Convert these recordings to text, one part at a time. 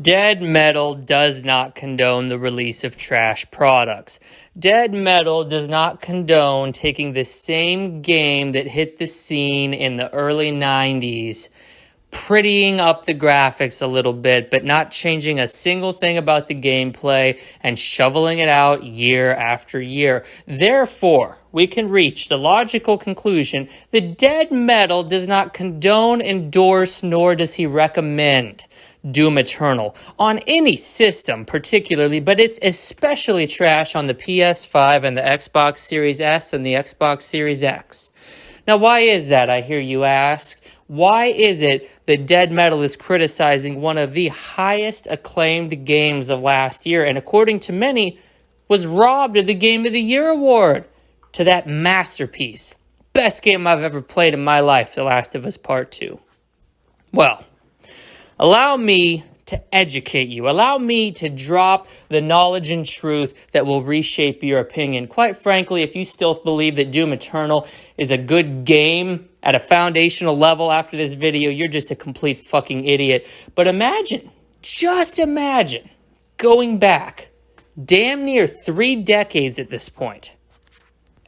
Dead Metal does not condone the release of trash products. Dead Metal does not condone taking the same game that hit the scene in the early 90s, prettying up the graphics a little bit, but not changing a single thing about the gameplay and shoveling it out year after year. Therefore, we can reach the logical conclusion that Dead Metal does not condone, endorse, nor does he recommend Doom Eternal on any system particularly, but it's especially trash on the PS5 and the Xbox Series S and the Xbox Series X. Now, why is that, I hear you ask? Why is it that Dead Metal is criticizing one of the highest acclaimed games of last year, and according to many, was robbed of the Game of the Year award to that masterpiece? Best game I've ever played in my life, The Last of Us Part 2. Well, allow me to educate you. Allow me to drop the knowledge and truth that will reshape your opinion. Quite frankly, if you still believe that Doom Eternal is a good game at a foundational level after this video, you're just a complete fucking idiot. But imagine, just imagine, going back damn near 3 decades at this point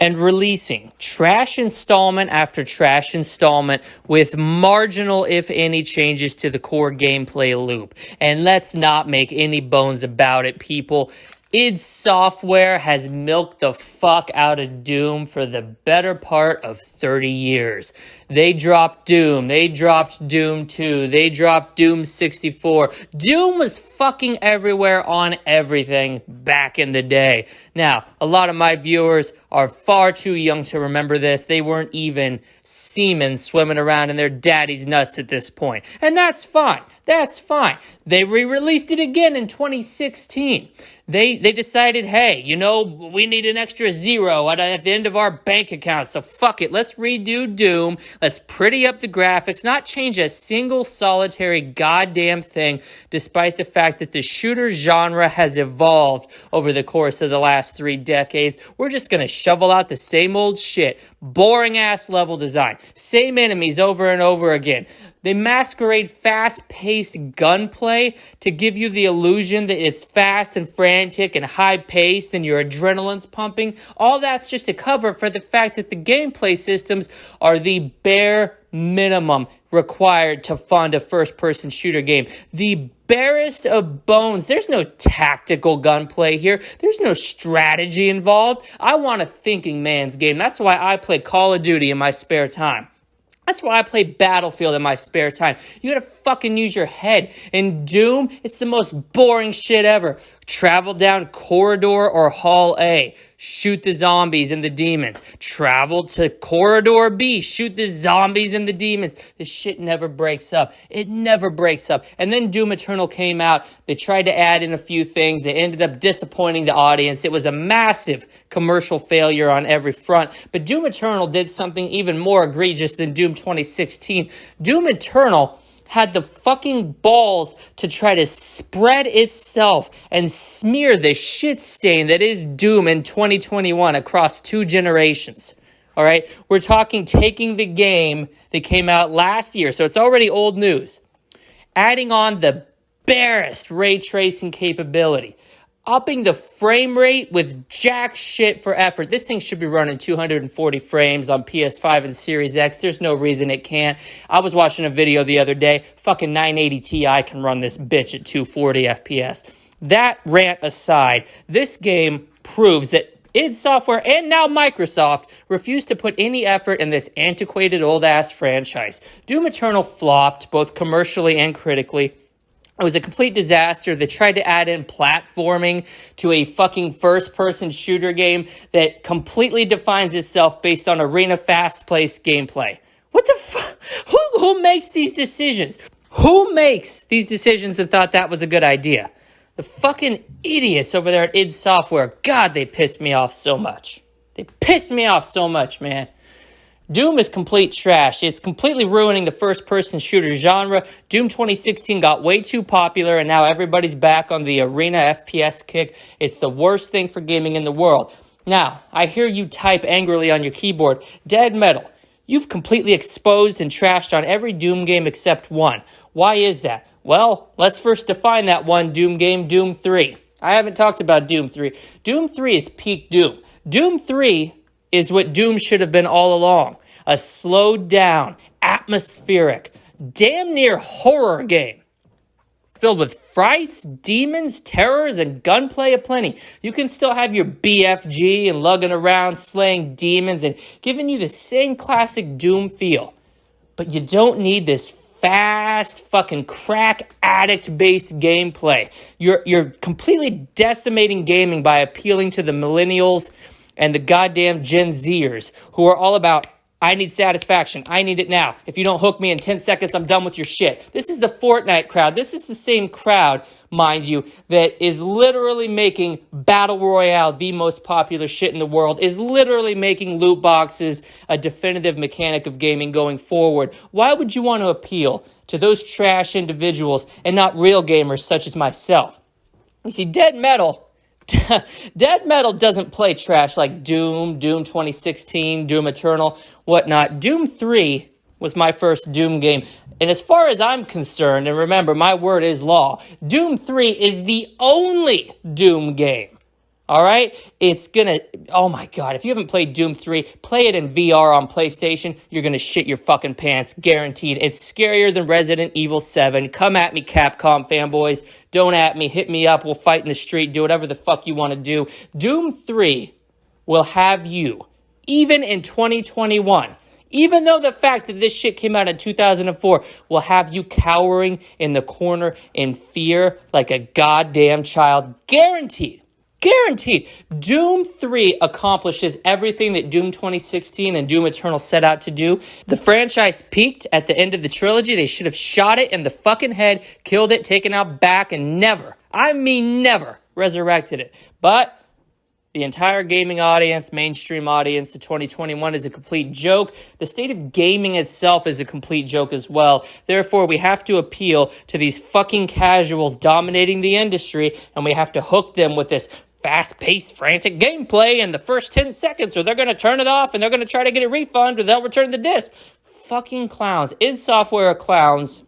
and releasing trash installment after trash installment with marginal, if any, changes to the core gameplay loop. And let's not make any bones about it, people. id Software has milked the fuck out of Doom for the better part of 30 years. They dropped Doom. They dropped Doom 2. They dropped Doom 64. Doom was fucking everywhere on everything back in the day. Now, a lot of my viewers are far too young to remember this. They weren't even semen swimming around in their daddy's nuts at this point. And that's fine. That's fine. They re-released it again in 2016. They decided, hey, you know, we need an extra zero at the end of our bank account, so fuck it. Let's redo Doom. Let's pretty up the graphics, not change a single solitary goddamn thing, despite the fact that the shooter genre has evolved over the course of the last 3 decades. We're just going to shovel out the same old shit. Boring-ass level design. Same enemies over and over again. They masquerade fast-paced gunplay to give you the illusion that it's fast and frantic and high-paced and your adrenaline's pumping. All that's just a cover for the fact that the gameplay systems are the bare minimum required to fund a first-person shooter game. The barest of bones. There's no tactical gunplay here. There's no strategy involved. I want a thinking man's game. That's why I play Call of Duty in my spare time. That's why I play Battlefield in my spare time. You gotta fucking use your head. In Doom, it's the most boring shit ever. Travel down Corridor or Hall A. Shoot the zombies and the demons. Travel to Corridor B. Shoot the zombies and the demons. This shit never breaks up. It never breaks up. And then Doom Eternal came out. They tried to add in a few things. They ended up disappointing the audience. It was a massive commercial failure on every front. But Doom Eternal did something even more egregious than Doom 2016. Doom Eternal had the fucking balls to try to spread itself and smear the shit stain that is Doom in 2021 across 2 generations. All right? We're talking taking the game that came out last year, so it's already old news, adding on the barest ray tracing capability, upping the frame rate with jack shit for effort. This thing should be running 240 frames on PS5 and Series X. There's no reason it can't. I was watching a video the other day. Fucking 980 Ti can run this bitch at 240 FPS. That rant aside, this game proves that id Software and now Microsoft refuse to put any effort in this antiquated old-ass franchise. Doom Eternal flopped, both commercially and critically. It was a complete disaster. They tried to add in platforming to a fucking first-person shooter game that completely defines itself based on arena fast-paced gameplay. What the fuck? Who makes these decisions? Who makes these decisions and thought that was a good idea? The fucking idiots over there at id Software. God, they pissed me off so much. They pissed me off so much, man. Doom is complete trash. It's completely ruining the first-person shooter genre. Doom 2016 got way too popular, and now everybody's back on the arena FPS kick. It's the worst thing for gaming in the world. Now, I hear you type angrily on your keyboard, Dead Metal, you've completely exposed and trashed on every Doom game except one. Why is that? Well, let's first define that one Doom game, Doom 3. I haven't talked about Doom 3. Doom 3 is peak Doom. Doom 3 is what Doom should have been all along. A slowed down, atmospheric, damn near horror game. Filled with frights, demons, terrors, and gunplay aplenty. You can still have your BFG and lugging around, slaying demons, and giving you the same classic Doom feel. But you don't need this fast, fucking crack addict-based gameplay. You're completely decimating gaming by appealing to the millennials and the goddamn Gen Zers who are all about, I need satisfaction. I need it now. If you don't hook me in 10 seconds, I'm done with your shit. This is the Fortnite crowd. This is the same crowd, mind you, that is literally making Battle Royale the most popular shit in the world, is literally making loot boxes a definitive mechanic of gaming going forward. Why would you want to appeal to those trash individuals and not real gamers such as myself? You see, Dead Metal doesn't play trash like Doom 2016, Doom Eternal, whatnot. Doom 3 was my first Doom game. And as far as I'm concerned, and remember, my word is law, Doom 3 is the only Doom game. All right? It's gonna, oh my God, if you haven't played Doom 3, play it in VR on PlayStation. You're gonna shit your fucking pants, guaranteed. It's scarier than Resident Evil 7. Come at me, Capcom fanboys. Don't at me, hit me up. We'll fight in the street, do whatever the fuck you wanna do. Doom 3 will have you, even in 2021, even though the fact that this shit came out in 2004 will have you cowering in the corner in fear like a goddamn child, guaranteed. Guaranteed. Doom 3 accomplishes everything that Doom 2016 and Doom Eternal set out to do. The franchise peaked at the end of the trilogy. They should have shot it in the fucking head, killed it, taken out back, and never, I mean never, resurrected it. But the entire gaming audience, mainstream audience of 2021 is a complete joke. The state of gaming itself is a complete joke as well. Therefore, we have to appeal to these fucking casuals dominating the industry, and we have to hook them with this fast-paced, frantic gameplay in the first 10 seconds, or they're going to turn it off, and they're going to try to get a refund, or they'll return the disc. Fucking clowns. id Software are clowns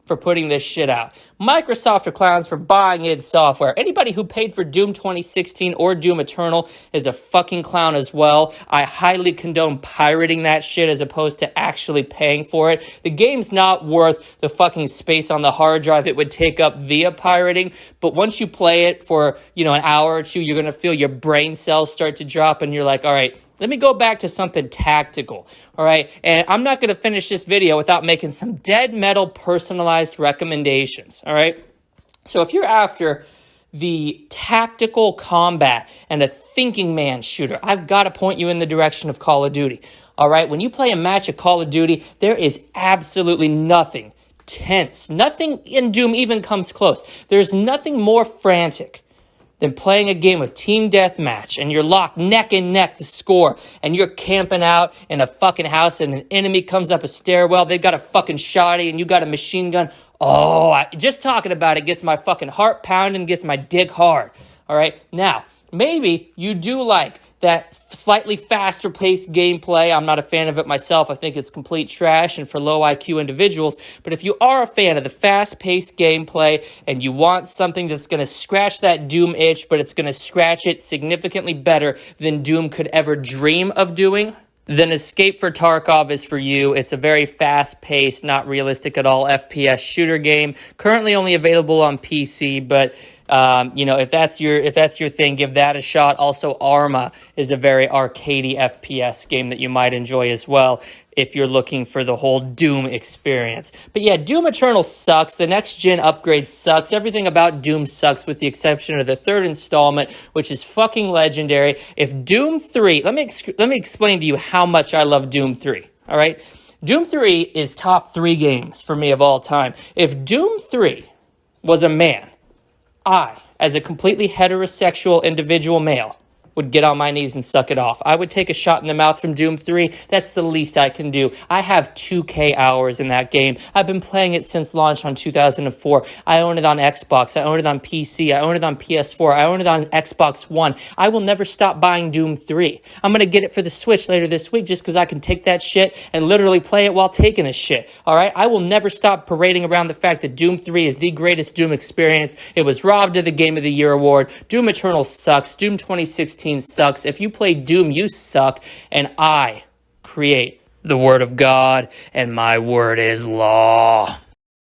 for putting this shit out. Microsoft are clowns for buying id Software. Anybody who paid for Doom 2016 or Doom Eternal is a fucking clown as well. I highly condone pirating that shit as opposed to actually paying for it. The game's not worth the fucking space on the hard drive it would take up via pirating, but once you play it for, an hour or two, you're going to feel your brain cells start to drop and you're like, all right, let me go back to something tactical, all right? And I'm not going to finish this video without making some Dead Metal personalized recommendations, all right? So if you're after the tactical combat and a thinking man shooter, I've got to point you in the direction of Call of Duty, all right? When you play a match of Call of Duty, there is absolutely nothing tense. Nothing in Doom even comes close. There's nothing more frantic than playing a game of team deathmatch and you're locked neck and neck to score and you're camping out in a fucking house and an enemy comes up a stairwell, they've got a fucking shotty and you got a machine gun. Oh, just talking about it gets my fucking heart pounding, gets my dick hard. All right, now, maybe you do like that slightly faster paced gameplay. I'm not a fan of it myself. I think it's complete trash and for low IQ individuals. But if you are a fan of the fast paced gameplay and you want something that's going to scratch that Doom itch, but it's going to scratch it significantly better than Doom could ever dream of doing, then Escape for Tarkov is for you. It's a very fast-paced, not realistic at all FPS shooter game. Currently only available on PC, but if that's your thing, give that a shot. Also, Arma is a very arcadey FPS game that you might enjoy as well if you're looking for the whole Doom experience. But yeah, Doom Eternal sucks. The next gen upgrade sucks. Everything about Doom sucks with the exception of the third installment, which is fucking legendary. If Doom 3, let me explain to you how much I love Doom 3, all right? Doom 3 is top 3 games for me of all time. If Doom 3 was a man, I, as a completely heterosexual individual male, would get on my knees and suck it off. I would take a shot in the mouth from Doom 3. That's the least I can do. I have 2K hours in that game. I've been playing it since launch on 2004. I own it on Xbox. I own it on PC. I own it on PS4. I own it on Xbox One. I will never stop buying Doom 3. I'm going to get it for the Switch later this week just because I can take that shit and literally play it while taking a shit. All right? I will never stop parading around the fact that Doom 3 is the greatest Doom experience. It was robbed of the Game of the Year award. Doom Eternal sucks. Doom 2016 sucks. If you play Doom, you suck. And I create the word of God, and my word is law.